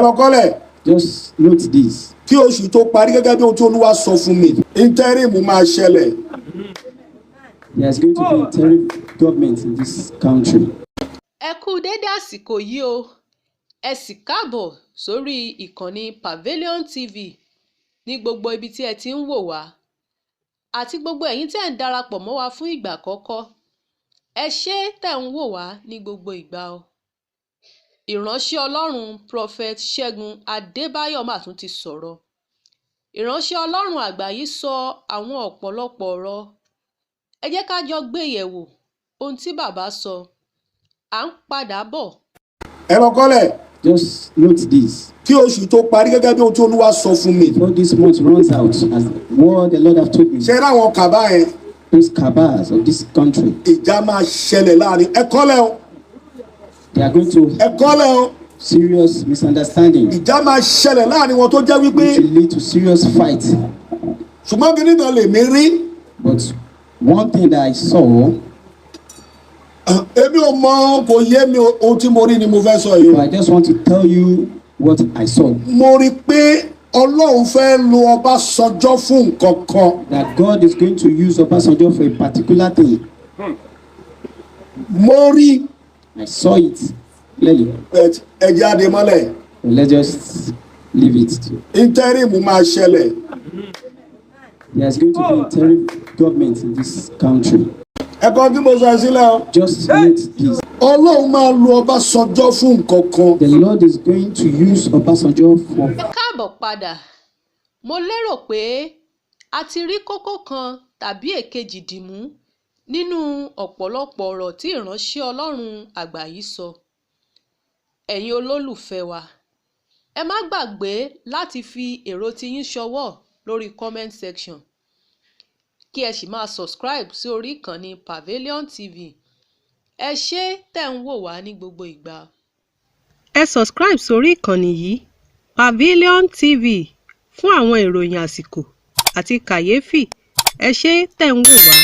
lọ kọ́lẹ̀. Just note this. Kí oṣù tó parí gẹ́gẹ́ bí ohun tí Olúwa sọ fún mi. Interim máa ṣẹlẹ̀. There is going to be interim government in this country. Ẹ kú dédé àsìkò yìí o. Ẹ sì káàbọ̀ sórí ìkànnì Pavilion TV ní gbogbo ibi tí ẹ ti ń wò wá. Àti gbogbo ẹ̀yin tí ẹ̀ ń darapọ̀ mọ́ wa fún ìgbà àkọ́kọ́. Ẹ ṣé tẹ̀ ń wò wá ní gbogbo ìgbà o. Ìránṣẹ́ Ọlọ́run Prophet Ṣẹ́gun Adébáyọ̀ mà tún ti sọ̀rọ̀. Ìránṣẹ́ Ọlọ́run àgbà yìí sọ àwọn ọ̀pọ̀lọpọ̀ ọ̀rọ̀. Ẹ jẹ́ ká jọ gbé yẹ̀wò ohun tí bàbá sọ. À ń padà bọ̀. Ẹ lọ kọ́lẹ̀. Just note this. Kí oṣù tó parí gẹ́gẹ́ bí ohun tí Olúwa sọ fún mi. Before this month runs out, as what the Lord have told me, Ṣé ráwọn kàbá yẹn? those cabals of this country, Ìjà máa ṣẹlẹ̀ láàrin. Ẹ kọ́lẹ̀ o. they are going to Ẹ kọ́lẹ̀ o. serious misunderstanding, Ìjà máa ṣẹlẹ̀ láàrin wọn tó jẹ́ which wípé. will lead to serious fight. Ṣùgbọ́n kí nìkan lè mí rí. But one thing that I saw, Èmi ò mọ kò yé mi ohun tí mo rí ni mo fẹ́ sọ yìí. but I just want to tell you what I saw. Mo rí pé Ọlọ́run fẹ́ lo Ọbásanjọ́ fún nǹkan kan. That God is going to use Obasanjo for a particular thing. Mo rí I saw it clearly. ẹ̀jẹ̀ Adémọ́lẹ̀. But let's just leave it. Interim máa ṣẹlẹ̀. There is going to be interim government in this country. Ẹ̀kọ́ tí mo sọ sílẹ̀ o. Just note this. Ọlọ́run máa lo Ọbásanjọ́ fún nǹkan kan. The Lord is going to use Obasanjo for. Ẹ káàbọ̀ padà. Mo lérò pé a ti rí kókó kan tàbí èkejì dìmú nínú ọ̀pọ̀lọpọ̀ ọ̀rọ̀ tí ìránṣẹ́ Ọlọ́run àgbà yìí sọ. Ẹ̀yin olólùfẹ́ wa, ẹ má gbàgbé láti fi èrò tiyín ṣọwọ́ lórí comment section. Kí ẹ sì máa subscribe sí orí ìkànnì Pavilion TV. Ẹ ṣé tẹ̀ ń wò wá ní gbogbo ìgbà. Ẹ subscribe sórí ìkànnì yìí Pavilion TV fún àwọn ìròyìn àsìkò àti kàyéfì. Ẹ ṣé tẹ̀ ń wò wá.